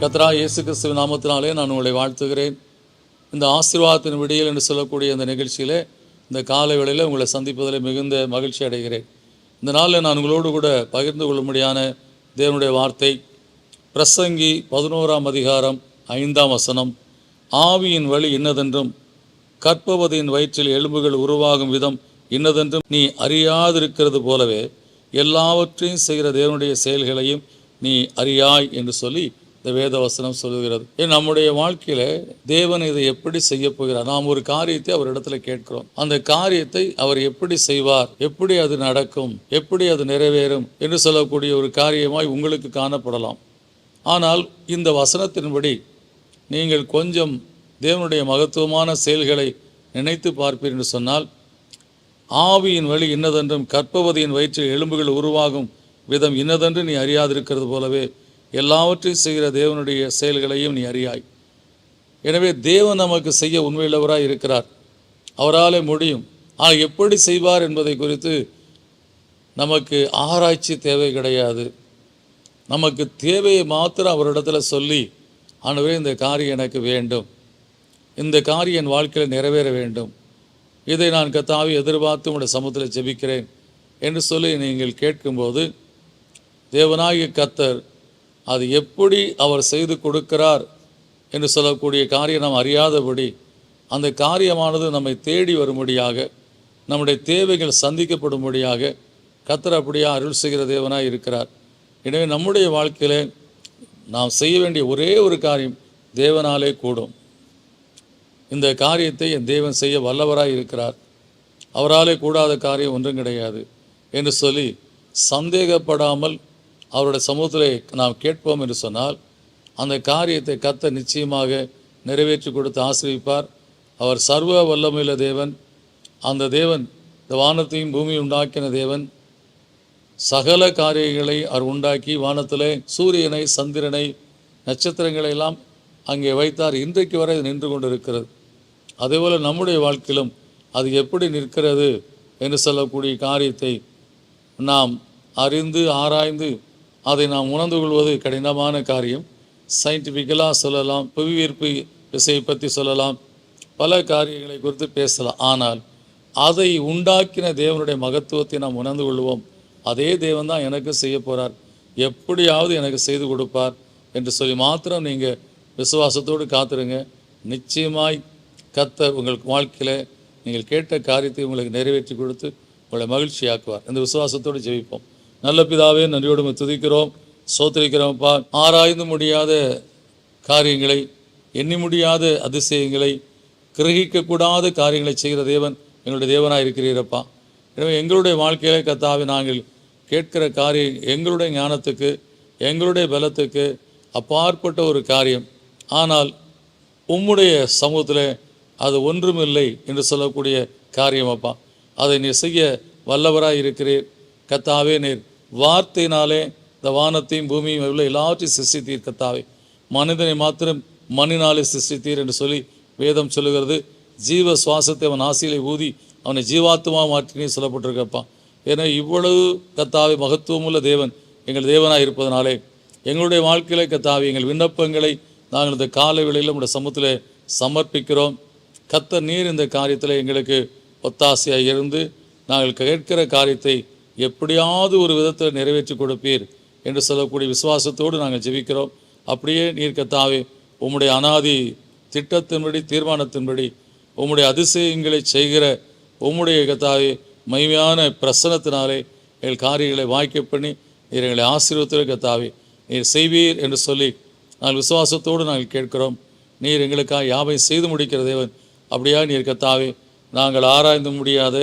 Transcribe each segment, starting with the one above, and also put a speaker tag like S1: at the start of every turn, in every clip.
S1: கர்த்தராகிய இயேசு கிறிஸ்துவின் நாமத்தினாலே நான் உங்களை வாழ்த்துகிறேன். இந்த ஆசீர்வாதத்தின் விடியல் என்று சொல்லக்கூடிய இந்த நிகழ்ச்சியிலே இந்த காலை வேளையில் உங்களை சந்திப்பதில் மிகுந்த மகிழ்ச்சி அடைகிறேன். இந்த நாளில் நான் உங்களோடு கூட பகிர்ந்து கொள்ளும்படியான தேவனுடைய வார்த்தை பிரசங்கி 11ஆம் அதிகாரம் 5ஆம் வசனம். ஆவியின் வழி இன்னதென்றும் கற்பவதியின் வயிற்றில் எலும்புகள் உருவாகும் விதம் இன்னதென்றும் நீ அறியாதிருக்கிறது போலவே எல்லாவற்றையும் செய்கிற தேவனுடைய செயல்களையும் நீ அறியாய் என்று சொல்லி இந்த வேத வசனம் சொல்லுகிறது. நம்முடைய வாழ்க்கையில தேவன் இதை எப்படி செய்ய போகிறார்? நாம் ஒரு காரியத்தை அவர் இடத்துல கேட்கிறோம். அந்த காரியத்தை அவர் எப்படி செய்வார், எப்படி அது நடக்கும், எப்படி அது நிறைவேறும் என்று சொல்லக்கூடிய ஒரு காரியமாய் உங்களுக்கு காணப்படலாம். ஆனால் இந்த வசனத்தின்படி நீங்கள் கொஞ்சம் தேவனுடைய மகத்துவமான செயல்களை நினைத்து பார்ப்பீர் என்று சொன்னால், ஆவியின் வழி இன்னதென்றும் கற்பவதியின் வயிற்றில் எலும்புகள் உருவாகும் விதம் இன்னதென்று நீ அறியாதிருக்கிறது போலவே எல்லாவற்றையும் செய்கிற தேவனுடைய செயல்களையும் நீ அறியாய். எனவே தேவன் நமக்கு செய்ய உண்மையுள்ளவராய் இருக்கிறார். அவராலே முடியும். ஆனால் எப்படி செய்வார் என்பதை குறித்து நமக்கு ஆராய்ச்சி தேவை கிடையாது. நமக்கு தேவையை மாத்திரம் அவரிடத்தில் சொல்லி, ஆண்டவரே இந்த காரியம் எனக்கு வேண்டும், இந்த காரியம் என் வாழ்க்கையில் நிறைவேற வேண்டும், இதை நான் கர்த்தாவே எதிர்பார்த்து உங்களுடைய சமூகத்தில் ஜெபிக்கிறேன் என்று சொல்லி நீங்கள் கேட்கும்போது, தேவனாகிய கர்த்தர் அது எப்படி அவர் செய்து கொடுக்கிறார் என்று சொல்லக்கூடிய காரியம் நாம் அறியாதபடி அந்த காரியமானது நம்மை தேடி வரும்படியாக, நம்முடைய தேவைகள் சந்திக்கப்படும்படியாக கர்த்தர் அப்படியே அருள் செய்கிற தேவனாய் இருக்கிறார். எனவே நம்முடைய வாழ்க்கையில் நாம் செய்ய வேண்டிய ஒரே ஒரு காரியம் தேவனாலே கூடும். இந்த காரியத்தை என் தேவன் செய்ய வல்லவராய் இருக்கிறார், அவராலே கூடாத காரியம் ஒன்றும் கிடையாது என்று சொல்லி சந்தேகப்படாமல் அவருடைய சமூகத்திலே நாம் கேட்போம் என்று சொன்னால், அந்த காரியத்தை கர்த்தர் நிச்சயமாக நிறைவேற்றி கொடுத்து ஆசீர்வதிப்பார். அவர் சர்வ வல்லமையுள்ள தேவன். அந்த தேவன் இந்த வானத்தையும் பூமியை உண்டாக்கின தேவன். சகல காரியங்களை அவர் உண்டாக்கி வானத்திலே சூரியனை, சந்திரனை, நட்சத்திரங்களை எல்லாம் அங்கே வைத்தார். இன்றைக்கு வரை நின்று கொண்டு இருக்கிறது. அதேபோல் நம்முடைய வாழ்க்கையிலும் அது எப்படி நிற்கிறது என்று சொல்லக்கூடிய காரியத்தை நாம் அறிந்து ஆராய்ந்து அதை நாம் உணர்ந்து கொள்வது கடினமான காரியம். சயின்டிஃபிக்கலாக சொல்லலாம், புவியீர்ப்பு விசையை பற்றி சொல்லலாம், பல காரியங்களை குறித்து பேசலாம். ஆனால் அதை உண்டாக்கின தேவனுடைய மகத்துவத்தை நாம் உணர்ந்து கொள்வோம். அதே தேவன் தான் எனக்கு செய்ய போகிறார், எப்படியாவது எனக்கு செய்து கொடுப்பார் என்று சொல்லி மாத்திரம் நீங்கள் விசுவாசத்தோடு காத்துருங்க. நிச்சயமாய் கர்த்தர் உங்கள் வாழ்க்கையில் நீங்கள் கேட்ட காரியத்தை உங்களுக்கு நிறைவேற்றி கொடுத்து உங்களை மகிழ்ச்சியாக்குவார். இந்த விசுவாசத்தோடு ஜெபிப்போம். நல்ல பிதாவே, நன்றியோடு துதிக்கிறோம், சோத்திரிக்கிறோம்ப்பா. ஆராய்ந்து முடியாத காரியங்களை, எண்ணி முடியாத அதிசயங்களை, கிரகிக்கக்கூடாத காரியங்களை செய்கிற தேவன் எங்களுடைய தேவனாக இருக்கிறீரப்பா. எனவே எங்களுடைய வாழ்க்கையிலே கர்த்தாவே நாங்கள் கேட்கிற காரியம் எங்களுடைய ஞானத்துக்கு, எங்களுடைய பலத்துக்கு அப்பாற்பட்ட ஒரு காரியம். ஆனால் உம்முடைய சமூகத்தில் அது ஒன்றுமில்லை என்று சொல்லக்கூடிய காரியம் அப்பா. அதை நீர் செய்ய வல்லவராக இருக்கிறீர் கர்த்தாவே. நீர் வார்த்தையினாலே இந்த வானத்தையும் பூமியும் உள்ள எல்லாவற்றையும் சிருஷ்டித்தீர் கர்த்தாவே. மனிதனை மாத்திரம் மண்ணினாலே சிருஷ்டித்தீர் என்று சொல்லி வேதம் சொல்லுகிறது. ஜீவ சுவாசத்தை அவன் ஆசையிலே ஊதி அவனை ஜீவாத்மா மாற்றினே சொல்லப்பட்டிருக்கப்பா. ஏன்னா இவ்வளவு கர்த்தாவே மகத்துவமுள்ள தேவன் எங்கள் தேவனாக இருப்பதனாலே எங்களுடைய வாழ்க்கையிலே கர்த்தாவே எங்கள் விண்ணப்பங்களை நாங்கள் இந்த காலை வேளையில் நம்முடைய சமூகத்தில் சமர்ப்பிக்கிறோம். கர்த்தர் நீர் இந்த காரியத்தில் எங்களுக்கு ஒத்தாசையாக இருந்து நாங்கள் கேட்கிற காரியத்தை எப்படியாவது ஒரு விதத்தில் நிறைவேற்றி கொடுப்பீர் என்று சொல்லக்கூடிய விசுவாசத்தோடு நாங்கள் ஜெபிக்கிறோம். அப்படியே நீர் கர்த்தாவே உம்முடைய அனாதி திட்டத்தின்படி, தீர்மானத்தின்படி, உம்முடைய அதிசயங்களை செய்கிற உம்முடைய கர்த்தாவே மகிமையான பிரசனத்தினாலே எங்கள் காரியங்களை வாய்க்க பண்ணி நீர் எங்களை ஆசீர்வதித்து கர்த்தாவே நீர் செய்வீர் என்று சொல்லி நாங்கள் விசுவாசத்தோடு நாங்கள் கேட்கிறோம். நீர் எங்களுக்காக யாவை செய்து முடிக்கிற தேவன். அப்படியா நீர் கர்த்தாவே நாங்கள் ஆராய்ந்து முடியாத,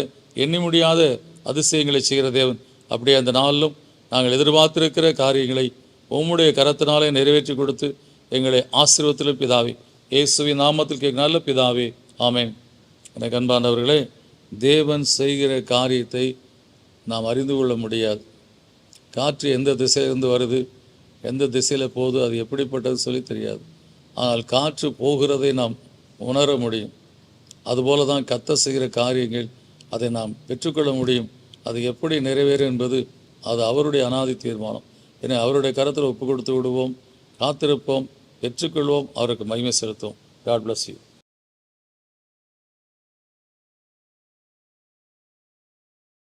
S1: எண்ணி முடியாத அதிசயங்களை செய்கிற தேவன். அப்படியே அந்த நாளிலும் நாங்கள் எதிர்பார்த்திருக்கிற காரியங்களை உம்முடைய கரத்தினாலே நிறைவேற்றி கொடுத்து எங்களை ஆசீர்வதித்து பிதாவே, இயேசுவின் நாமத்தில் கேட்க நல்ல பிதாவே, ஆமென். எனக்கு அன்பானவர்களே, தேவன் செய்கிற காரியத்தை நாம் அறிந்து கொள்ள முடியாது. காற்று எந்த திசையிலிருந்து வருது, எந்த திசையில் போகுது, அது எப்படிப்பட்டது சொல்லி தெரியாது. ஆனால் காற்று போகிறதை நாம் உணர முடியும். அதுபோல தான் கர்த்தர் செய்கிற காரியங்கள், அதை நாம் பெற்றுக்கொள்ள முடியும். அது எப்படி நிறைவேறும் என்பது அது அவருடைய அனாதி தீர்மானம். ஏன்னா அவருடைய கரத்தில் ஒப்பு கொடுத்து விடுவோம், காத்திருப்போம். பெற்றுக்கொள்வோம். அவருக்கு மகிமை செலுத்துவோம். God bless you.